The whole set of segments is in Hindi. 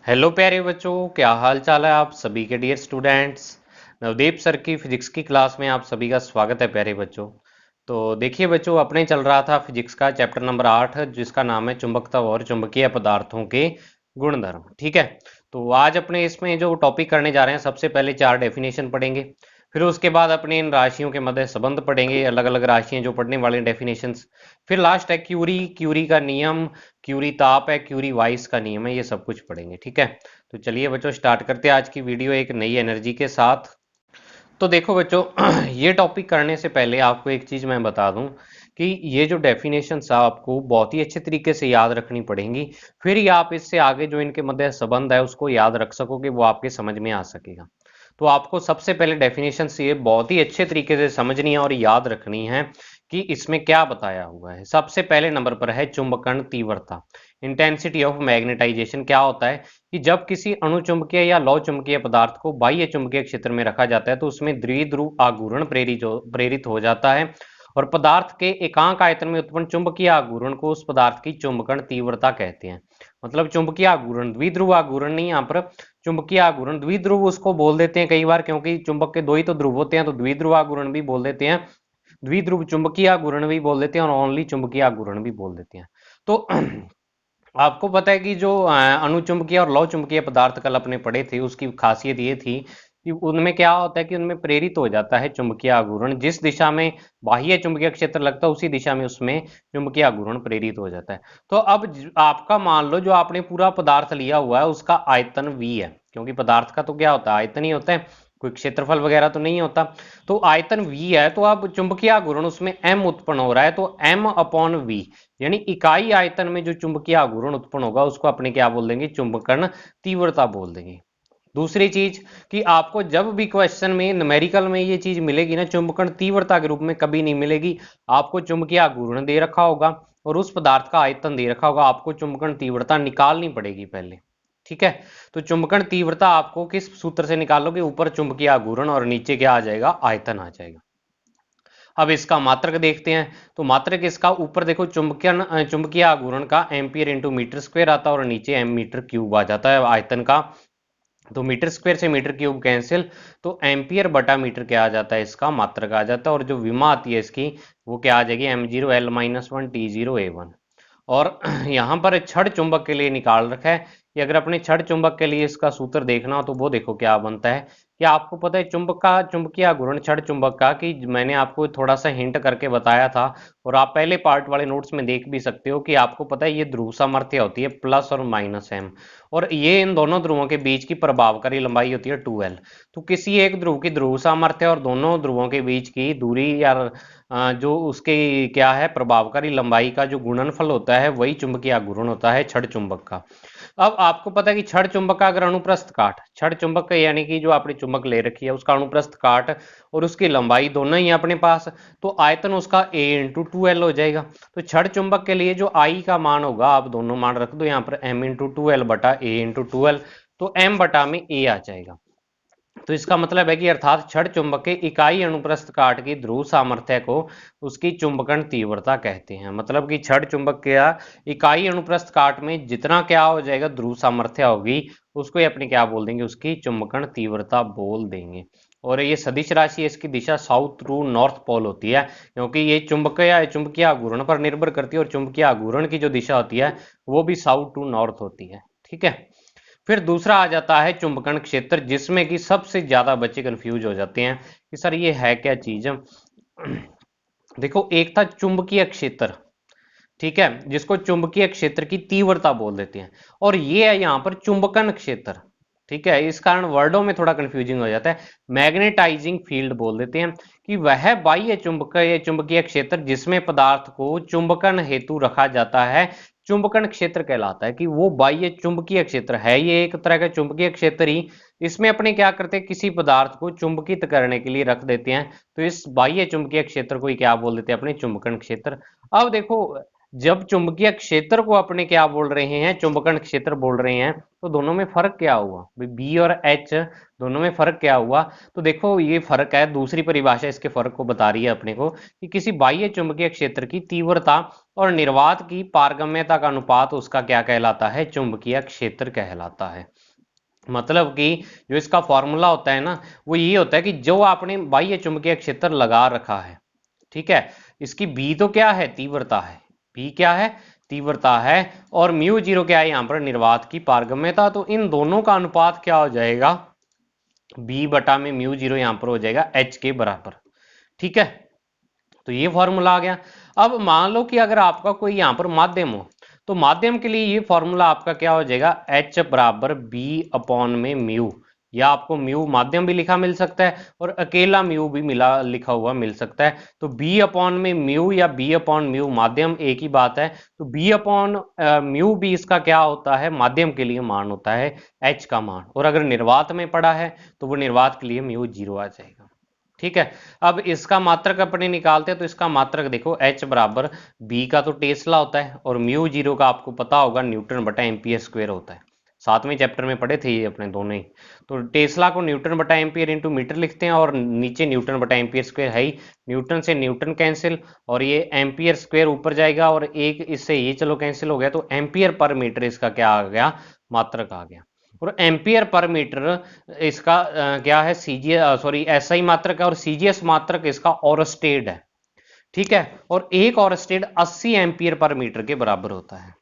हेलो प्यारे बच्चों, क्या हाल चाल है आप सभी के डियर स्टूडेंट्स। नवदीप सर की फिजिक्स की क्लास में आप सभी का स्वागत है प्यारे बच्चों। तो देखिए बच्चों, अपने चल रहा था फिजिक्स का चैप्टर नंबर 8 जिसका नाम है चुंबकत्व और चुंबकीय पदार्थों के गुणधर्म। ठीक है, तो आज अपने इसमें जो टॉपिक करने जा रहे हैं, सबसे पहले 4 डेफिनेशन पढ़ेंगे। फिर उसके बाद अपने इन राशियों के मध्य संबंध पढ़ेंगे, अलग अलग राशियां जो पढ़ने वाले डेफिनेशंस। फिर लास्ट है क्यूरी, क्यूरी का नियम, क्यूरी ताप है, क्यूरी वाइस का नियम है, ये सब कुछ पढ़ेंगे। ठीक है, तो चलिए बच्चों स्टार्ट करते हैं आज की वीडियो एक नई एनर्जी के साथ। तो देखो बच्चों, ये टॉपिक करने से पहले आपको एक चीज मैं बता दूं कि ये जो डेफिनेशंस आपको बहुत ही अच्छे तरीके से याद रखनी पड़ेंगी। फिर ही आप इससे आगे जो इनके मध्य संबंध है उसको याद रख सकोगे, वो आपके समझ में आ सकेगा। तो आपको सबसे पहले डेफिनेशंस ये बहुत ही अच्छे तरीके से समझनी है और याद रखनी है कि इसमें क्या बताया हुआ है। सबसे पहले नंबर पर है चुंबकन तीव्रता, इंटेंसिटी ऑफ मैग्नेटाइजेशन। क्या होता है कि जब किसी अणुचुंबकीय या लौ चुंबकीय पदार्थ को बाह्य चुंबकीय क्षेत्र में रखा जाता है तो उसमें द्विध्रुव आघूर्ण प्रेरित हो जाता है, और पदार्थ के एकांक आयतन में उत्पन्न चुंबकीय आघूर्ण को उस पदार्थ की चुंबकन तीव्रता कहते हैं। मतलब चुंबकीय आघूर्ण, द्विध्रुव आघूर्ण नहीं, यहाँ पर चुंबकीय आघूर्ण। द्विध्रुव उसको बोल देते हैं कई बार, क्योंकि चुंबक के दो ही तो ध्रुव होते हैं, तो द्विध्रुव आघूर्ण भी बोल देते हैं, द्विध्रुव चुंबकीय आघूर्ण भी बोल देते हैं, और ओनली चुंबकीय आघूर्ण भी बोल देते हैं। तो आपको पता है कि जो अणुचुंबकीय और लौ चुंबकीय पदार्थ कल अपने पढ़े थे, उसकी खासियत ये थी कि उनमें क्या होता है कि उनमें प्रेरित हो जाता है चुंबकीय आघूर्ण। जिस दिशा में बाह्य चुंबकीय क्षेत्र लगता है उसी दिशा में उसमें चुंबकीय आघूर्ण प्रेरित हो जाता है। तो अब आपका मान लो जो आपने पूरा पदार्थ लिया हुआ है उसका आयतन v है, क्योंकि पदार्थ का तो क्या होता है, आयतन ही होता है, कोई क्षेत्रफल वगैरह तो नहीं होता। तो आयतन v है, तो अब चुंबकीय आघूर्ण उसमें m उत्पन्न हो रहा है, तो m अपॉन v, यानी इकाई आयतन में जो चुंबकीय आघूर्ण उत्पन्न होगा उसको अपने क्या बोल देंगे, चुंबकन तीव्रता बोल देंगे। दूसरी चीज कि आपको जब भी क्वेश्चन में न्यूमेरिकल में ये चीज मिलेगी ना, चुंबकन तीव्रता के रूप में कभी नहीं मिलेगी। आपको चुंबकीय आघूर्ण दे रखा होगा और उस पदार्थ का आयतन दे रखा होगा, आपको चुंबकन तीव्रता निकालनी पड़ेगी पहले। ठीक है, तो चुंबकन तीव्रता आपको किस सूत्र से निकालोगे, ऊपर चुंबकीय आघूर्ण और नीचे क्या आ जाएगा, आयतन आ जाएगा। अब इसका मात्रक देखते हैं। तो मात्रक इसका ऊपर देखो चुंबकीय आघूर्ण का एम्पियर इंटू मीटर स्क्वायर आता है, और नीचे एम मीटर क्यूब आ जाता है आयतन का। तो मीटर स्क्वायर से मीटर क्यूब कैंसिल, तो एम्पियर बटा मीटर क्या आ जाता है, इसका मात्रक आ जाता है। और जो विमा आती है इसकी वो क्या आ जाएगी, m0l-1 T0a1। और यहाँ पर छड़ चुंबक के लिए निकाल रखा है कि अगर अपने छड़ चुंबक के लिए इसका सूत्र देखना हो तो वो देखो क्या बनता है। क्या आपको पता है चुंबक का चुंबकीय आघूर्ण छड़ चुंबक का, कि मैंने आपको थोड़ा सा हिंट करके बताया था, और आप पहले पार्ट वाले नोट्स में देख भी सकते हो कि आपको पता है ये ध्रुव सामर्थ्य होती है प्लस और माइनस एम, और ये इन दोनों ध्रुवों के बीच की प्रभावकारी लंबाई होती है 2l। तो किसी एक ध्रुव की ध्रुव सामर्थ्य और दोनों ध्रुवों के बीच की दूरी या जो उसकी क्या है प्रभावकारी लंबाई का जो गुणनफल होता है वही चुंबकीय आघूर्ण होता है छड़ चुंबक का। अब आपको पता है कि छड़ चुंबक का अगर अनुप्रस्थ काट, छड़ चुंबक यानी कि जो आपने चुंबक ले रखी है उसका अनुप्रस्थ काट और उसकी लंबाई दोनों ही अपने पास, तो आयतन उसका a इंटू टू एल हो जाएगा। तो छड़ चुंबक के लिए जो I का मान होगा, आप दोनों मान रख दो यहाँ पर, m इंटू टू एल बटा a इंटू टू एल, तो m बटा में a आ जाएगा। तो इसका मतलब है कि अर्थात छड़ चुंबक के इकाई अनुप्रस्थ काट की ध्रुव सामर्थ्य को उसकी चुंबकन तीव्रता कहते हैं। मतलब कि छड़ चुंबक के इकाई अनुप्रस्थ काट में जितना क्या हो जाएगा ध्रुव सामर्थ्य होगी, उसको अपने क्या बोल देंगे, उसकी चुंबकन तीव्रता बोल देंगे। और ये सदिश राशि है, इसकी दिशा साउथ टू नॉर्थ पोल होती है, क्योंकि ये चुंबकीय आघूर्ण पर निर्भर करती है, और चुंबकीय आघूर्ण की जो दिशा होती है वो भी साउथ टू नॉर्थ होती है। ठीक है, फिर दूसरा आ जाता है चुंबकन क्षेत्र, जिसमें कि सबसे ज्यादा बच्चे कंफ्यूज हो जाते हैं कि सर ये है क्या चीज। देखो, एक था चुंबकीय क्षेत्र, ठीक है, जिसको चुंबकीय क्षेत्र की तीव्रता बोल देते हैं, और ये है यहाँ पर चुंबकन क्षेत्र। ठीक है, इस कारण वर्डों में थोड़ा कंफ्यूजिंग हो जाता है। मैग्नेटाइजिंग फील्ड बोल देते हैं कि वह बाह्य चुंबकीय चुंबकीय क्षेत्र जिसमें पदार्थ को चुंबकन हेतु रखा जाता है, चुंबकन क्षेत्र कहलाता है। कि वो बाह्य चुंबकीय क्षेत्र है, ये एक तरह का चुंबकीय क्षेत्र ही, इसमें अपने क्या करते हैं, किसी पदार्थ को चुंबकित करने के लिए रख देते हैं। तो इस बाह्य चुंबकीय क्षेत्र को ही क्या बोल देते हैं, अपने चुंबकन क्षेत्र। अब देखो, जब चुंबकीय क्षेत्र को अपने क्या बोल रहे हैं, चुंबकन क्षेत्र बोल रहे हैं, तो दोनों में फर्क क्या हुआ भाई, बी और एच दोनों में फर्क क्या हुआ। तो देखो ये फर्क है, दूसरी परिभाषा इसके फर्क को बता रही है अपने को कि किसी बाह्य चुंबकीय क्षेत्र की तीव्रता और निर्वात की पारगम्यता का अनुपात उसका क्या कहलाता है, चुंबकीय क्षेत्र कहलाता है। मतलब कि जो इसका फॉर्मूला होता है ना, वो ये होता है कि जो आपने बाह्य चुंबकीय क्षेत्र लगा रखा है, ठीक है, इसकी बी तो क्या है, तीव्रता है, बी क्या है, तीव्रता है, और म्यू जीरो क्या है यहाँ पर, निर्वात की पारगम्यता। तो इन दोनों का अनुपात क्या हो जाएगा, बी बटा में म्यू जीरो यहाँ पर हो जाएगा एच के बराबर। ठीक है, तो ये फॉर्मूला आ गया। अब मान लो कि अगर आपका कोई यहाँ पर माध्यम हो, तो माध्यम के लिए ये फॉर्मूला आपका क्या हो जाएगा, एच बराबर बी अपॉन में म्यू, या आपको म्यू माध्यम भी लिखा मिल सकता है और अकेला म्यू भी मिला लिखा हुआ मिल सकता है। तो बी अपॉन में म्यू या बी अपॉन म्यू माध्यम एक ही बात है। तो बी अपॉन म्यू भी इसका क्या होता है, माध्यम के लिए मान होता है एच का मान, और अगर निर्वात में पड़ा है तो वो निर्वात के लिए म्यू जीरो आ जाएगा। ठीक है, अब इसका मात्रक अपने निकालते हैं, तो इसका मात्रक देखो एच बराबर बी का तो टेस्ला होता है और म्यू जीरो का आपको पता होगा न्यूटन बटा एम्पियर स्क्वायर होता है, सातवें चैप्टर में पढ़े थे ये अपने दोनों ही। तो टेस्ला को न्यूटन बटा एम्पियर इंटू मीटर लिखते हैं और नीचे न्यूटन बटा एम्पियर स्क्वायर है ही, न्यूटन से न्यूटन कैंसिल और ये एम्पियर स्क्वायर ऊपर जाएगा और एक इससे ये चलो कैंसिल हो गया, तो एम्पियर पर मीटर इसका क्या आ गया, मात्रक आ गया। और एम्पियर पर मीटर इसका क्या है, सीजीएस सॉरी एसआई मात्रक है, और सीजीएस मात्रक इसका ओरस्टेड है। ठीक है, और एक ओरस्टेड 80 एम्पियर पर मीटर के बराबर होता है।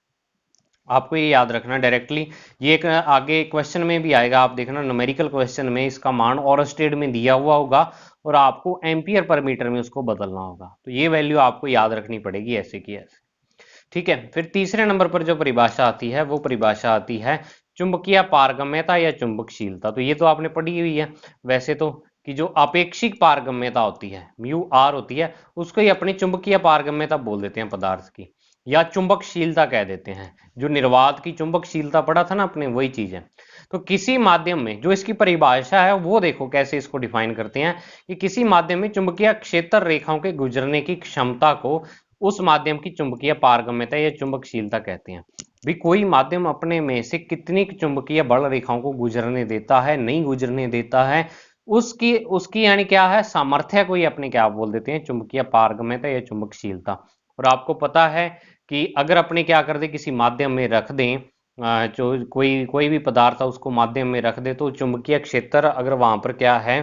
आपको ये याद रखना डायरेक्टली, ये एक आगे क्वेश्चन में भी आएगा, आप देखना न्यूमेरिकल क्वेश्चन में इसका मान ओरस्टेड में दिया हुआ होगा और आपको एम्पियर पर मीटर में उसको बदलना होगा। तो ये वैल्यू आपको याद रखनी पड़ेगी ऐसे की ऐसे। ठीक है, फिर तीसरे नंबर पर जो परिभाषा आती है वो परिभाषा आती है चुंबकीय पारगम्यता या चुंबकशीलता। तो ये तो आपने पढ़ी हुई है वैसे तो, कि जो अपेक्षिक पारगम्यता होती है म्यू आर होती है, उसको ही अपनी चुंबकीय पारगम्यता बोल देते हैं पदार्थ की, या चुंबकशीलता कह देते हैं। जो निर्वात की चुंबकशीलता पढ़ा था ना अपने, वही चीज है। तो किसी माध्यम में, जो इसकी परिभाषा है वो देखो कैसे इसको डिफाइन करते हैं, कि किसी माध्यम में चुंबकीय क्षेत्र रेखाओं के गुजरने की क्षमता को उस माध्यम की चुंबकीय पारगम्यता या चुंबकशीलता कहते हैं। भी कोई माध्यम अपने में से कितनी चुंबकीय बल रेखाओं को गुजरने देता है, नहीं गुजरने देता है, उसकी उसकी यानी क्या है, सामर्थ्य को ही अपने क्या बोल देते हैं, चुंबकीय पारगम्यता या चुंबकशीलता। और आपको पता है कि अगर अपने क्या कर दे, किसी माध्यम में रख दें, जो कोई कोई भी पदार्थ है उसको माध्यम में रख दे, तो चुंबकीय क्षेत्र अगर वहां पर क्या है,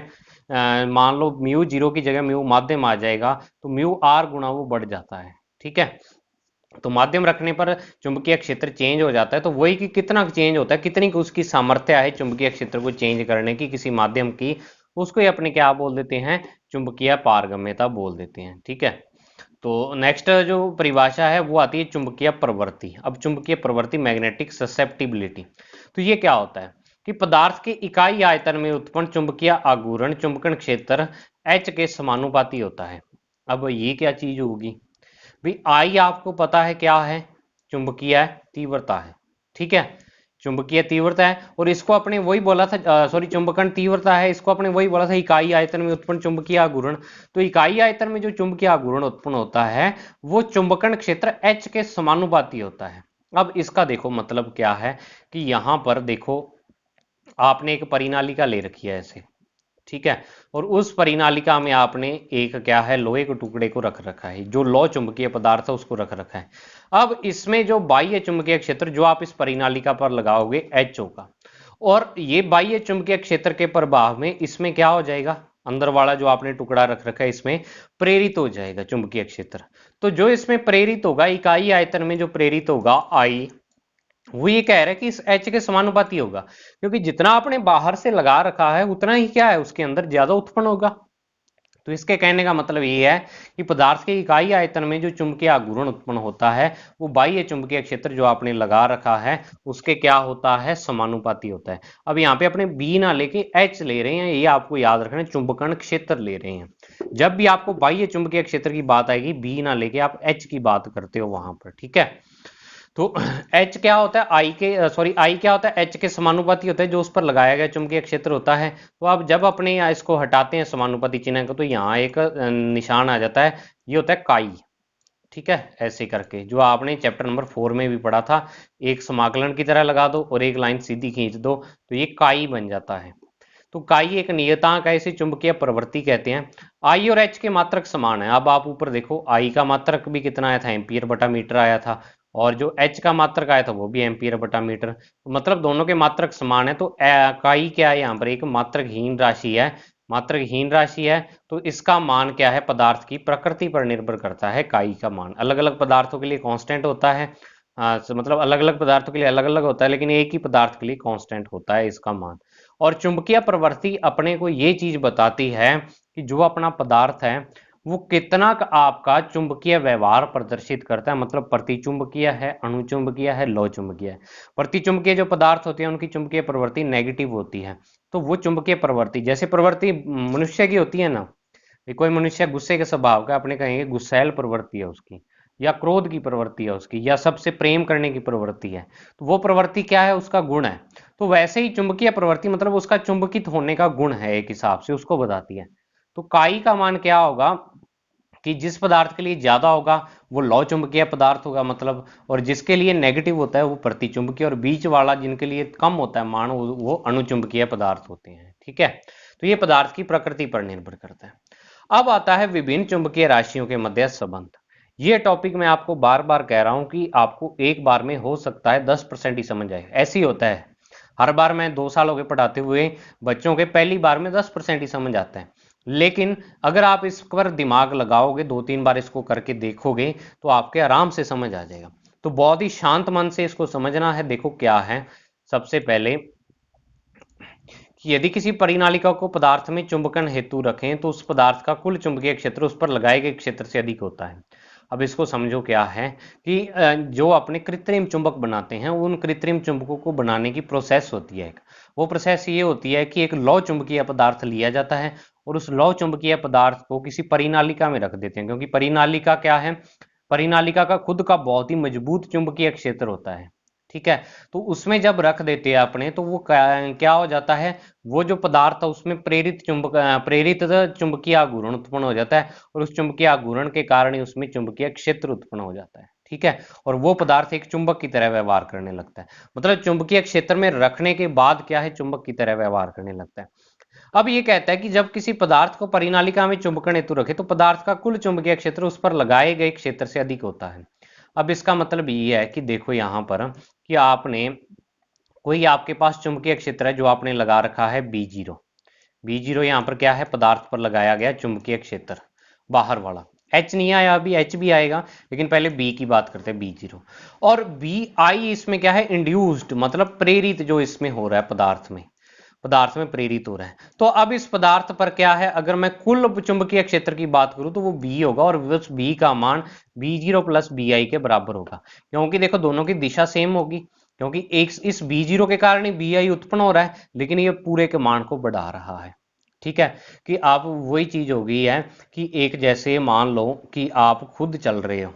मान लो म्यू जीरो की जगह म्यू माध्यम आ जाएगा, तो म्यू आर गुना वो बढ़ जाता है। ठीक है, तो माध्यम रखने पर चुंबकीय क्षेत्र चेंज हो जाता है। तो वही कि कितना चेंज होता है, कितनी उसकी सामर्थ्य है चुंबकीय क्षेत्र को चेंज करने की किसी माध्यम की, उसको ही अपने क्या बोल देते हैं, चुंबकीय पारगम्यता बोल देते हैं। ठीक है, तो नेक्स्ट जो परिभाषा है वो आती है चुंबकीय प्रवृत्ति। अब चुंबकीय प्रवृत्ति, मैग्नेटिक ससेप्टिबिलिटी, तो ये क्या होता है कि पदार्थ के इकाई आयतन में उत्पन्न चुंबकीय आघूर्ण चुंबकन क्षेत्र एच के समानुपाती होता है। अब ये क्या चीज होगी भाई, आई आपको पता है क्या है, चुंबकीय तीव्रता है। ठीक है, चुंबकीय तीव्रता है, और इसको अपने वही बोला था, सॉरी चुंबकन तीव्रता है, इसको अपने वही बोला था इकाई आयतन में उत्पन्न चुंबकीय आघूर्ण। तो इकाई आयतन में जो चुंबकीय आघूर्ण उत्पन्न होता है वो चुंबकन क्षेत्र एच के समानुपाती होता है। अब इसका देखो मतलब क्या है, कि यहां पर देखो आपने एक परिनालिका ले रखी है ऐसे, ठीक है, और उस परिनालिका में आपने एक क्या है, लोहे के टुकड़े को रख रखा है, जो लौ चुंबकीय पदार्थ है उसको रख रखा है। अब इसमें जो बाह्य चुंबकीय क्षेत्र जो आप इस परिनालिका पर लगाओगे एच होगा, और ये बाह्य चुंबकीय क्षेत्र के प्रभाव में इसमें क्या हो जाएगा, अंदर वाला जो आपने टुकड़ा रख रखा है इसमें प्रेरित हो जाएगा चुंबकीय क्षेत्र। तो जो इसमें प्रेरित होगा, इकाई आयतन में जो प्रेरित होगा आई, वो ये कह रहा है कि इस एच के समानुपाती होगा, क्योंकि जितना आपने बाहर से लगा रखा है उतना ही क्या है उसके अंदर ज्यादा उत्पन्न होगा। तो इसके कहने का मतलब ये है कि पदार्थ के इकाई आयतन में जो चुंबकीय आघूर्ण उत्पन्न होता है वो बाह्य चुंबकीय क्षेत्र जो आपने लगा रखा है उसके क्या होता है, समानुपाती होता है। अब यहाँ पे अपने बी ना लेके एच ले रहे हैं, ये आपको याद रखना है, चुंबकन क्षेत्र ले रहे हैं। जब भी आपको बाह्य चुंबकीय क्षेत्र की बात आएगी, बी ना लेके आप एच की बात करते हो वहां पर। ठीक है, तो H क्या होता है, आई के सॉरी आई क्या होता है, H के समानुपाती होता है, जो उस पर लगाया गया चुंबकीय क्षेत्र होता है। तो आप जब अपने इसको हटाते हैं समानुपाती चिन्ह को, तो यहाँ एक निशान आ जाता है, ये होता है काई। ठीक है, ऐसे करके जो आपने चैप्टर नंबर 4 में भी पढ़ा था, एक समाकलन की तरह लगा दो और एक लाइन सीधी खींच दो तो ये काई बन जाता है। तो काई एक नियतांक है, इसे चुंबकीय प्रवृत्ति कहते हैं। आई और एच के मात्रक समान है। अब आप ऊपर देखो, आई का मात्रक भी कितना आया था, एम्पियर बटा मीटर आया था, और जो एच का मात्रक आया था वो भी एम्पियर बटा मीटर, तो मतलब दोनों के मात्रक समान है। तो काई क्या है, यहाँ पर एक मात्रकहीन राशि है, मात्रकहीन राशि है। तो इसका मान क्या है, पदार्थ की प्रकृति पर निर्भर करता है। काई का मान अलग अलग पदार्थों के लिए कांस्टेंट होता है, मतलब अलग अलग पदार्थों के लिए अलग अलग होता है, लेकिन एक ही पदार्थ के लिए कांस्टेंट होता है इसका मान। और चुंबकीय प्रवृत्ति अपने को ये चीज बताती है कि जो अपना पदार्थ है वो कितना का आपका चुंबकीय व्यवहार प्रदर्शित करता है, मतलब प्रतिचुंबकीय है, अणुचुंबकीय है, लो चुंबकीय है। प्रतिचुंबकीय जो पदार्थ होते हैं उनकी चुंबकीय प्रवृत्ति नेगेटिव होती है, तो वो चुंबकीय प्रवृत्ति, जैसे प्रवृत्ति मनुष्य की होती है ना, कोई मनुष्य गुस्से के स्वभाव का, अपने कहेंगे गुस्सैल प्रवृत्ति है उसकी, या क्रोध की प्रवृत्ति है उसकी, या सबसे प्रेम करने की प्रवृत्ति है, तो वो प्रवृत्ति क्या है, उसका गुण है। तो वैसे ही चुंबकीय प्रवृत्ति मतलब उसका चुंबकित होने का गुण है, एक हिसाब से उसको बताती है। तो काई का मान क्या होगा कि जिस पदार्थ के लिए ज्यादा होगा वो लौ चुंबकीय पदार्थ होगा, मतलब, और जिसके लिए नेगेटिव होता है वो प्रतिचुंबकीय, और बीच वाला जिनके लिए कम होता है मान वो अणुचुंबकीय पदार्थ होते हैं। ठीक है, तो ये पदार्थ की प्रकृति पर निर्भर करता है। अब आता है विभिन्न चुंबकीय राशियों के मध्य संबंध। ये टॉपिक मैं आपको बार बार कह रहा हूं कि आपको एक बार में हो सकता है 10% ही समझ आए, ऐसे ही होता है। हर बार मैं 2 साल हो गए पढ़ाते हुए, बच्चों के पहली बार में 10% ही समझ आता है, लेकिन अगर आप इस पर दिमाग लगाओगे, 2-3 बार इसको करके देखोगे तो आपके आराम से समझ आ जाएगा। तो बहुत ही शांत मन से इसको समझना है। देखो क्या है, सबसे पहले कि यदि किसी परिनालिका को पदार्थ में चुंबकन हेतु रखें तो उस पदार्थ का कुल चुंबकीय क्षेत्र उस पर लगाए गए क्षेत्र से अधिक होता है। अब इसको समझो क्या है कि जो अपने कृत्रिम चुंबक बनाते हैं उन कृत्रिम चुंबकों को बनाने की प्रोसेस होती है एक, वो प्रोसेस ये होती है कि एक लौ चुंबकीय पदार्थ लिया जाता है और उस लौ चुंबकीय पदार्थ को किसी परिनालिका में रख देते हैं, क्योंकि परिनालिका क्या है, परिनालिका का खुद का बहुत ही मजबूत चुंबकीय क्षेत्र होता है। ठीक है, तो उसमें जब रख देते हैं अपने, तो वो क्या हो जाता है, वो जो पदार्थ है उसमें प्रेरित चुंबकीय आघूर्ण उत्पन्न हो जाता है, और उस चुंबकीय आघूर्ण के कारण ही उसमें चुंबकीय क्षेत्र उत्पन्न हो जाता है। ठीक है, और वो पदार्थ एक चुंबक की तरह व्यवहार करने लगता है, मतलब चुंबकीय क्षेत्र में रखने के बाद क्या है, चुंबक की तरह व्यवहार करने लगता है। अब ये कहता है कि जब किसी पदार्थ को परिनालिका में चुंबकन हेतु रखे तो पदार्थ का कुल चुंबकीय क्षेत्र उस पर लगाए गए क्षेत्र से अधिक होता है। अब इसका मतलब ये है कि देखो यहां पर कि आपने कोई आपके पास चुंबकीय क्षेत्र है जो आपने लगा रखा है B0। B0 यहाँ पर क्या है, पदार्थ पर लगाया गया चुंबकीय क्षेत्र, बाहर वाला। H नहीं आया, अभी H भी आएगा, लेकिन पहले B की बात करते हैं, B0। और BI इसमें क्या है, इंड्यूस्ड, मतलब प्रेरित जो इसमें हो रहा है पदार्थ में प्रेरित हो रहा है। तो अब इस पदार्थ पर क्या है, अगर मैं कुल चुंबकीय क्षेत्र की बात करूं तो वो B होगा, और उस B का मान B0 प्लस BI के बराबर होगा, क्योंकि देखो दोनों की दिशा सेम होगी, क्योंकि एक इस B0 के कारण ही BI उत्पन्न हो रहा है, लेकिन ये पूरे के मान को बढ़ा रहा है। ठीक है, कि आप वही चीज हो गई है कि एक जैसे मान लो कि आप खुद चल रहे हो,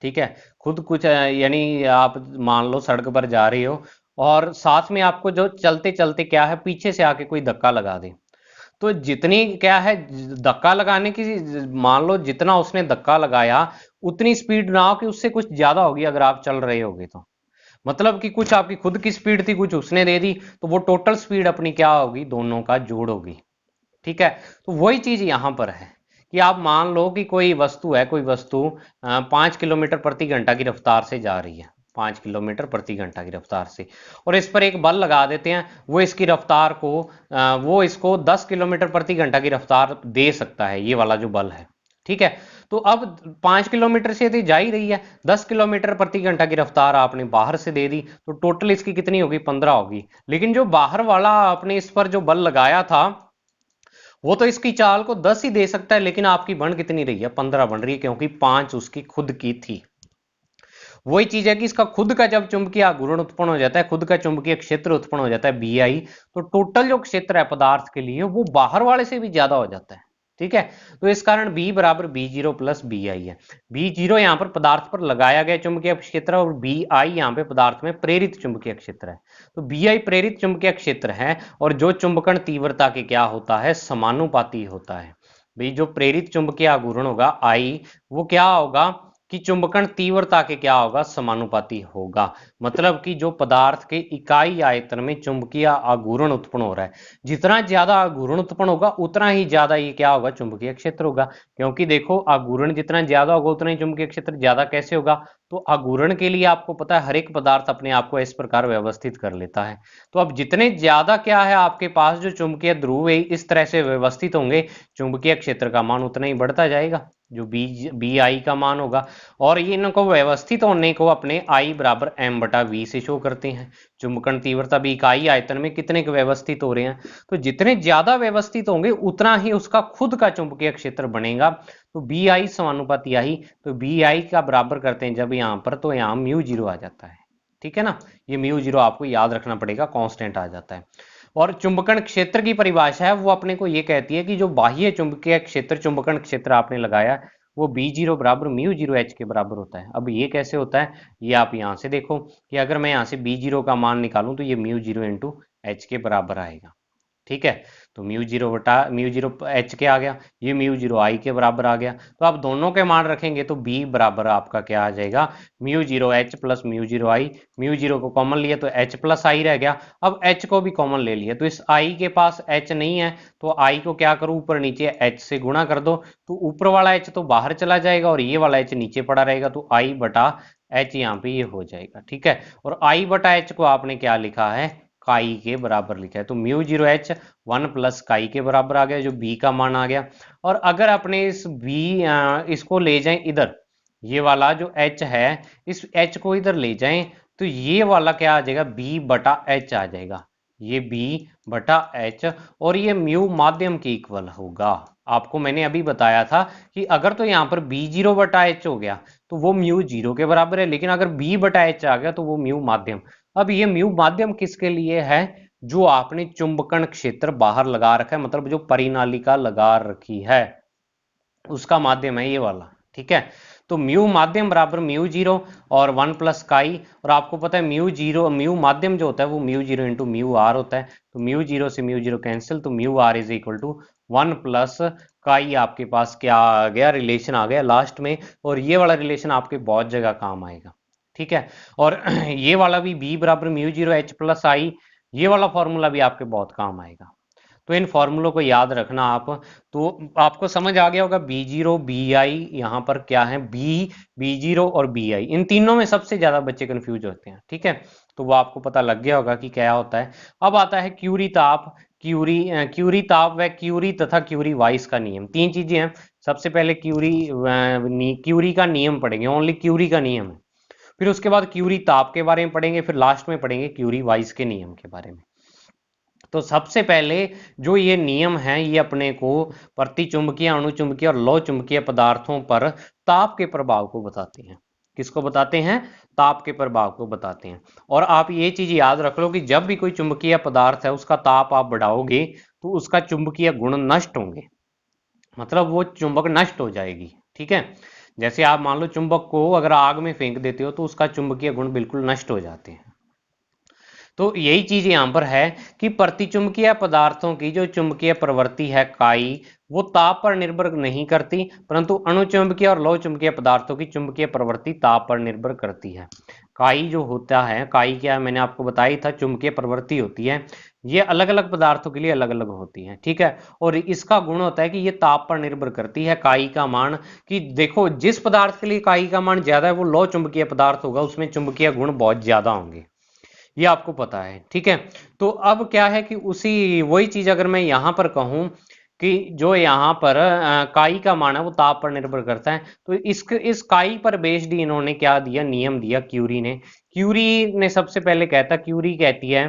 ठीक है, खुद कुछ यानी आप मान लो सड़क पर जा रहे हो और साथ में आपको जो चलते चलते क्या है, पीछे से आके कोई धक्का लगा दे, तो जितनी क्या है धक्का लगाने की, मान लो जितना उसने धक्का लगाया उतनी स्पीड ना हो कि उससे कुछ ज्यादा होगी अगर आप चल रहे होगे तो, मतलब कि कुछ आपकी खुद की स्पीड थी, कुछ उसने दे दी, तो वो टोटल स्पीड अपनी क्या होगी, दोनों का जोड़ होगी। ठीक है, तो वही चीज यहां पर है कि आप मान लो कि कोई वस्तु है, कोई वस्तु 5 किलोमीटर प्रति घंटा की रफ्तार से जा रही है, 5 किलोमीटर प्रति घंटा की रफ्तार से, और इस पर एक बल लगा देते हैं, वो इसकी रफ्तार को वो इसको 10 किलोमीटर प्रति घंटा की रफ्तार दे सकता है, ये वाला जो बल है। ठीक है, तो अब 5 किलोमीटर से यदि जा ही रही है, 10 किलोमीटर प्रति घंटा की रफ्तार आपने बाहर से दे दी, तो टोटल इसकी कितनी होगी, 15 होगी। लेकिन जो बाहर वाला आपने इस पर जो बल लगाया था वो तो इसकी चाल को 10 ही दे सकता है, लेकिन आपकी बन कितनी रही है, 15 बन रही है, क्योंकि 5 उसकी खुद की थी। वही चीज है कि इसका खुद का जब चुंबकीय आघूर्ण उत्पन्न हो जाता है, खुद का चुंबकीय क्षेत्र उत्पन्न हो जाता है BI, तो टोटल जो क्षेत्र है पदार्थ के लिए वो बाहर वाले से भी ज्यादा हो जाता है। ठीक है, तो इस कारण B बराबर B0 प्लस BI है। B0 यहाँ पर पदार्थ पर लगाया गया चुंबकीय क्षेत्र और BI यहाँ पे पदार्थ में प्रेरित चुंबकीय क्षेत्र है। तो BI प्रेरित चुंबकीय क्षेत्र है और जो चुंबकन तीव्रता के क्या होता है, समानुपाती होता है। भाई जो प्रेरित चुंबकीय आघूर्ण होगा I, वो क्या होगा कि कि चुंबकन तीव्रता के क्या होगा, समानुपाती होगा। मतलब कि जो पदार्थ के इकाई आयतन में चुंबकीय आघूर्ण उत्पन्न हो रहा है, जितना ज्यादा आघूर्ण उत्पन्न होगा उतना ही ज्यादा ये क्या होगा, चुंबकीय क्षेत्र होगा। क्योंकि देखो आघूर्ण जितना ज्यादा होगा उतना ही चुंबकीय क्षेत्र ज्यादा कैसे होगा, तो आघूर्ण के लिए आपको पता है हर एक पदार्थ अपने आप को इस प्रकार व्यवस्थित कर लेता है। तो अब जितने ज्यादा क्या है आपके पास जो चुंबकीय ध्रुव है इस तरह से व्यवस्थित होंगे, चुंबकीय क्षेत्र का मान उतना ही बढ़ता जाएगा, जो बी आई का मान होगा। और ये इनको व्यवस्थित होने को अपने आई बराबर एम बटा वी से शो करते हैं। चुंबकन तीव्रता भी इकाई आयतन में कितने के व्यवस्थित हो रहे हैं, तो जितने ज्यादा व्यवस्थित होंगे उतना ही उसका खुद का चुंबकीय क्षेत्र बनेगा। तो बी आई समानुपाती आई, तो बी आई का बराबर करते हैं जब यहाँ पर, तो यहाँ म्यू जीरो आ जाता है। ठीक है ना, ये म्यू जीरो आपको याद रखना पड़ेगा, कांस्टेंट आ जाता है। और चुंबकन क्षेत्र की परिभाषा है वो अपने को ये कहती है कि जो बाह्य चुंबकीय क्षेत्र, चुंबकन क्षेत्र आपने लगाया वो बी जीरो बराबर म्यू जीरो एच के बराबर होता है। अब ये कैसे होता है, ये आप यहाँ से देखो कि अगर मैं यहाँ से बी जीरो का मान निकालूं तो ये म्यू जीरो इंटू एच के बराबर आएगा। ठीक है, तो म्यू जीरो बटा म्यू जीरो एच के आ गया, ये म्यू जीरो आई के बराबर आ गया। तो आप दोनों के मान रखेंगे तो बी बराबर आपका क्या आ जाएगा, mu zero H plus mu zero I. Mu zero को कॉमन लिया तो एच प्लस आई रह गया। अब एच को भी कॉमन ले लिया, तो इस आई के पास एच नहीं है, तो आई को क्या करूं, ऊपर नीचे एच से गुणा कर दो, तो ऊपर वाला एच तो बाहर चला जाएगा और ये वाला एच नीचे पड़ा रहेगा, तो आई बटा एच यहाँ पे ये हो जाएगा। ठीक है, और आई बटा एच को आपने क्या लिखा है, काई के बराबर लिखा है। तो mu zero H one plus काई के बराबर आ गया, जो बी का मान आ गया। और अगर अपने इस बी इसको ले जाएं इधर, ये वाला जो एच है इस एच को इधर ले जाएं, तो ये वाला क्या आ जाएगा, बी बटा एच आ जाएगा, ये बी बटा एच। और ये म्यू माध्यम के इक्वल होगा। आपको मैंने अभी बताया था कि अगर तो यहाँ पर बी जीरो बटा एच हो गया तो वो म्यू जीरो के बराबर है, लेकिन अगर बी बटा एच आ गया तो वो म्यू माध्यम। अब ये म्यू माध्यम किसके लिए है, जो आपने चुंबकन क्षेत्र बाहर लगा रखा है, मतलब जो परिनालिका लगा रखी है उसका माध्यम है ये वाला। ठीक है, तो म्यू माध्यम बराबर म्यू जीरो और वन प्लस काई। और आपको पता है म्यू जीरो, म्यू माध्यम जो होता है वो mu zero into mu R होता है। तो म्यू जीरो से म्यू जीरो कैंसिल, तो mu R is equal to one plus chi. आपके पास क्या आ गया, रिलेशन आ गया लास्ट में। और ये वाला रिलेशन आपके बहुत जगह काम आएगा। ठीक है, और ये वाला भी बी बराबर म्यू जीरो एच प्लस आई, ये वाला फॉर्मूला भी आपके बहुत काम आएगा। तो इन फॉर्मूलों को याद रखना आप। तो आपको समझ आ गया होगा बी जीरो बी आई यहाँ पर क्या है, बी जीरो और बी आई, इन तीनों में सबसे ज्यादा बच्चे कंफ्यूज होते हैं। ठीक है, तो वो आपको पता लग गया होगा कि क्या होता है। अब आता है क्यूरी ताप, क्यूरी ताप व क्यूरी तथा क्यूरी वाइस का नियम। तीन चीजें हैं। सबसे पहले क्यूरी का नियम पढ़ेंगे, ओनली क्यूरी का नियम है। फिर उसके बाद क्यूरी ताप के बारे में पढ़ेंगे, फिर लास्ट में पढ़ेंगे क्यूरी वाइस के नियम के बारे में। तो सबसे पहले जो ये नियम है ये अपने को प्रतिचुंबकीय, अणुचुंबकीय और लौ चुंबकीय पदार्थों पर ताप के प्रभाव को बताते हैं। किसको बताते हैं, ताप के प्रभाव को बताते हैं। और आप ये चीज याद रख लो कि जब भी कोई चुंबकीय पदार्थ है उसका ताप आप बढ़ाओगे तो उसका चुंबकीय गुण नष्ट होंगे, मतलब वो चुंबक नष्ट हो जाएगी। ठीक है, जैसे आप मान लो चुंबक को अगर आग में फेंक देते हो तो उसका चुंबकीय गुण बिल्कुल नष्ट हो जाते हैं। तो यही चीज यहां पर है कि प्रतिचुंबकीय पदार्थों की जो चुंबकीय प्रवृत्ति है काई, वो ताप पर निर्भर नहीं करती, परंतु अणुचुंबकीय और लौ चुंबकीय पदार्थों की चुंबकीय प्रवृत्ति ताप पर निर्भर करती है। काई जो होता है, काई क्या है मैंने आपको बताई था, चुंबकीय प्रवृत्ति होती है। ये अलग अलग पदार्थों के लिए अलग अलग होती है। ठीक है, और इसका गुण होता है कि ये ताप पर निर्भर करती है काई का मान। कि देखो जिस पदार्थ के लिए काई का मान ज्यादा है वो लौ चुंबकीय पदार्थ होगा, उसमें चुंबकीय गुण बहुत ज्यादा होंगे, ये आपको पता है। ठीक है, तो अब क्या है कि उसी वही चीज अगर मैं यहां पर कहूं कि जो यहाँ पर काई का मान है वो ताप पर निर्भर करता है, तो इस काई पर बेस्ड इन्होंने क्या दिया, नियम दिया क्यूरी ने। क्यूरी ने सबसे पहले कहता, क्यूरी कहती है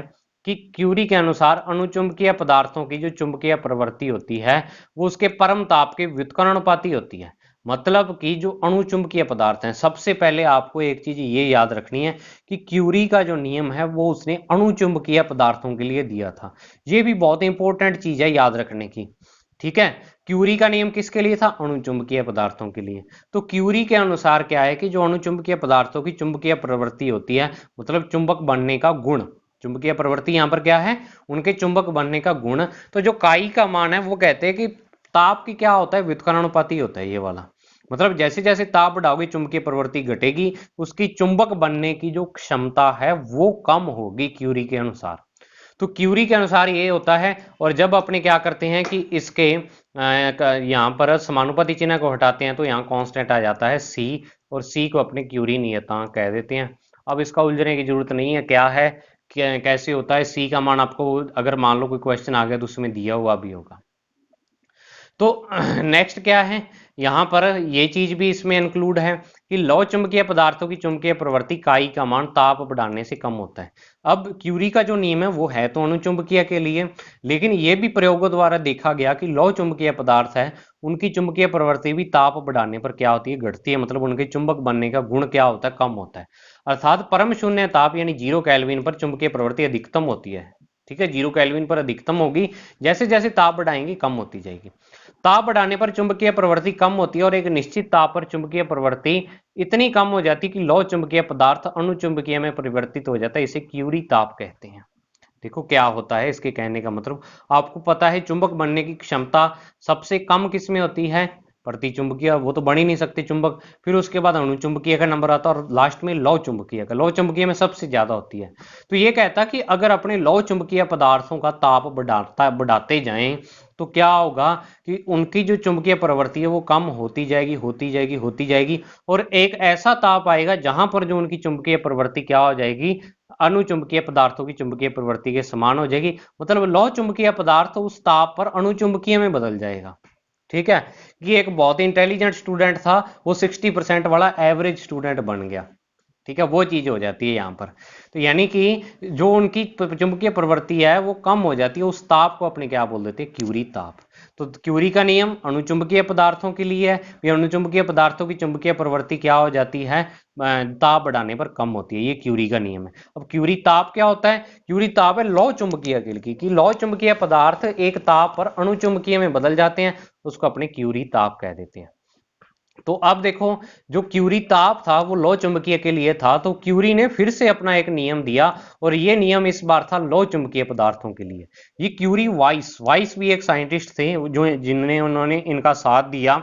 कि क्यूरी के अनुसार अणुचुंबकीय पदार्थों की जो चुंबकीय प्रवृत्ति होती है वो उसके परम ताप के व्युत्क्रमणुपाती होती है। मतलब कि जो अणुचुंबकीय पदार्थ हैं, सबसे पहले आपको एक चीज ये याद रखनी है कि क्यूरी का जो नियम है वो उसने अणुचुंबकीय पदार्थों के लिए दिया था। ये भी बहुत इंपॉर्टेंट चीज है याद रखने की। ठीक है, क्यूरी का नियम किसके लिए था, अणुचुंबकीय पदार्थों के लिए। तो क्यूरी के अनुसार क्या है कि जो अणुचुंबकीय पदार्थों की चुंबकीय प्रवृत्ति होती है, मतलब चुंबक बनने का गुण, चुंबकीय प्रवृत्ति यहाँ पर क्या है, उनके चुंबक बनने का गुण। तो जो काई का मान है वो कहते हैं कि ताप की क्या होता है, व्युत्क्रमणुपाती होता है ये वाला। मतलब जैसे जैसे ताप बढ़ाओगे चुंबकीय प्रवृत्ति घटेगी, उसकी चुंबक बनने की जो क्षमता है वो कम होगी क्यूरी के अनुसार। तो क्यूरी के अनुसार ये होता है। और जब अपने क्या करते हैं कि इसके यहाँ पर समानुपाती चिन्ह को हटाते हैं तो यहाँ कांस्टेंट आ जाता है सी, और सी को अपने क्यूरी नियतांक कह देते हैं। अब इसका उलझने की जरूरत नहीं है, क्या है कैसे होता है। सी का मान आपको अगर मान लो कोई क्वेश्चन आ गया तो उसमें दिया हुआ भी होगा। तो नेक्स्ट क्या है, यहां पर ये चीज भी इसमें इंक्लूड है कि लौ चुंबकीय पदार्थों की चुंबकीय प्रवृत्ति काई का मान ताप बढ़ाने से कम होता है। अब क्यूरी का जो नियम है वो है तो अणुचुंबकीय के लिए, लेकिन ये भी प्रयोगों द्वारा देखा गया कि लौ चुंबकीय पदार्थ है उनकी चुंबकीय प्रवृत्ति भी ताप बढ़ाने पर क्या होती है, घटती है। मतलब उनके चुंबक बनने का गुण क्या होता है, कम होता है। अर्थात परम शून्य ताप यानी 0 केल्विन पर चुंबकीय प्रवृत्ति अधिकतम होती है। ठीक है, 0 केल्विन पर अधिकतम होगी, जैसे जैसे ताप बढ़ाएंगे कम होती जाएगी। ताप बढ़ाने पर चुंबकीय प्रवृत्ति कम होती है और एक निश्चित ताप पर चुंबकीय प्रवृत्ति इतनी कम हो जाती है कि लौ चुंबकीय पदार्थ अणुचुंबकीय में परिवर्तित हो जाता है। इसे क्यूरी ताप कहते हैं। देखो क्या होता है इसके कहने का मतलब, आपको पता है चुंबक बनने की क्षमता सबसे कम किसमें होती है, प्रतिचुंबकीय, वो तो बन ही नहीं सकते चुंबक। फिर उसके बाद अणुचुंबकीय का नंबर आता है और लास्ट में लौ चुंबकीय का। लौ चुंबकीय में सबसे ज्यादा होती है। तो ये कहता कि अगर अपने लौ चुंबकीय पदार्थों का ताप बढ़ाते जाएं तो क्या होगा कि उनकी जो चुंबकीय प्रवृत्ति है वो कम होती जाएगी होती जाएगी होती जाएगी, और एक ऐसा ताप आएगा जहां पर जो उनकी चुंबकीय प्रवृत्ति क्या हो जाएगी, अणुचुंबकीय पदार्थों की चुंबकीय प्रवृत्ति के समान हो जाएगी। मतलब लौ चुंबकीय पदार्थ उस ताप पर अणुचुंबकीय में बदल जाएगा। ठीक है, कि एक बहुत इंटेलिजेंट स्टूडेंट था वो 60% वाला एवरेज स्टूडेंट बन गया। ठीक है, वो चीज हो जाती है यहाँ पर। तो यानी कि जो उनकी चुंबकीय प्रवृत्ति है वो कम हो जाती है, उस ताप को अपने क्या बोल देते हैं, क्यूरी ताप। तो क्यूरी का नियम अणुचुंबकीय पदार्थों के लिए है। ये अणुचुंबकीय पदार्थों की चुंबकीय प्रवृत्ति क्या हो जाती है, ताप बढ़ाने पर कम होती है। ये क्यूरी का नियम है। अब क्यूरी ताप क्या होता है, क्यूरी ताप है लौ चुंबकीय के लिए, कि लौ चुंबकीय पदार्थ एक ताप पर अणुचुंबकीय में बदल जाते हैं, उसको अपने क्यूरी ताप कह देते हैं। तो अब देखो, जो क्यूरी ताप था वो लौ चुंबकीय के लिए था, तो क्यूरी ने फिर से अपना एक नियम दिया, और ये नियम इस बार था लौ चुंबकीय पदार्थों के लिए। ये क्यूरी वाइस वाइस भी एक साइंटिस्ट थे जो जिन्होंने उन्होंने इनका साथ दिया,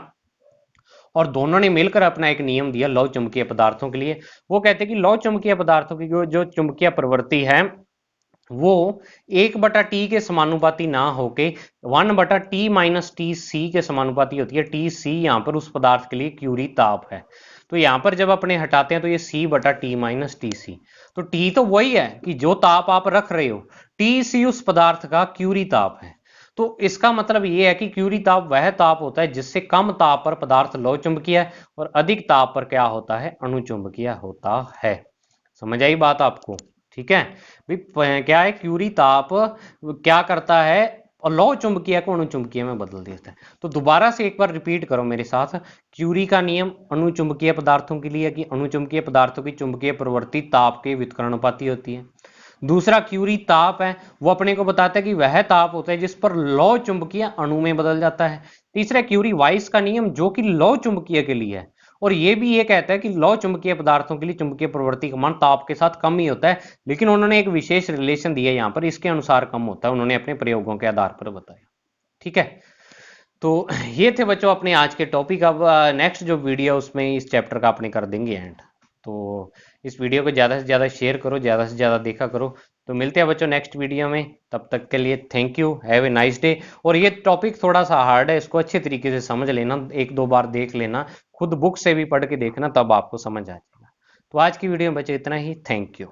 और दोनों ने मिलकर अपना एक नियम दिया लौ चुंबकीय पदार्थों के लिए। वो कहते हैं कि लौ चुंबकीय पदार्थों की जो चुंबकीय प्रवृत्ति है वो 1/t के समानुपाती ना होके 1/t-टी के समानुपाती होती है। टी सी यहाँ पर उस पदार्थ के लिए क्यूरी ताप है। तो यहाँ पर जब अपने हटाते हैं तो ये c/t-टी। तो टी तो वही है कि जो ताप आप रख रहे हो, टी सी उस पदार्थ का क्यूरी ताप है। तो इसका मतलब ये है कि क्यूरी ताप वह ताप होता है जिससे कम ताप पर पदार्थ लौ चुंबकीय है और अधिक ताप पर क्या होता है, अणुचुंबकीय होता है। समझ आई बात आपको? ठीक है भाई, क्या है क्यूरी ताप क्या करता है, और लौ चुंबकीय को अणुचुंबकीय में बदल देता है। तो दोबारा से एक बार रिपीट करो मेरे साथ, क्यूरी का नियम अणुचुंबकीय पदार्थों के लिए कि अणुचुंबकीय पदार्थों की चुंबकीय प्रवृत्ति ताप के व्युत्क्रमानुपाती होती है। दूसरा क्यूरी ताप है वो अपने को बताता है कि वह ताप होता है जिस पर लौ चुंबकीय अणु में बदल जाता है। तीसरा क्यूरी वाइस का नियम जो कि लौ चुंबकीय के लिए है, और ये भी ये कहता है कि लौ चुंबकीय पदार्थों के लिए चुंबकीय प्रवृत्ति का मान ताप के साथ कम ही होता है, लेकिन उन्होंने एक विशेष रिलेशन दिया यहाँ पर, इसके अनुसार कम होता है, उन्होंने अपने प्रयोगों के आधार पर बताया। ठीक है, तो ये थे बच्चों अपने आज के टॉपिक। अब नेक्स्ट जो वीडियो उसमें इस चैप्टर का अपने कर देंगे एंड। तो इस वीडियो को ज़्यादा से ज़्यादा शेयर करो, ज़्यादा से ज़्यादा देखा करो। तो मिलते हैं बच्चों नेक्स्ट वीडियो में, तब तक के लिए thank you, have a nice day. और ये टॉपिक थोड़ा सा हार्ड है, इसको अच्छे तरीके से समझ लेना, 1-2 बार देख लेना, खुद बुक से भी पढ़ के देखना, तब आपको समझ आ जाएगा। तो आज की वीडियो में बच्चों इतना ही, थैंक यू।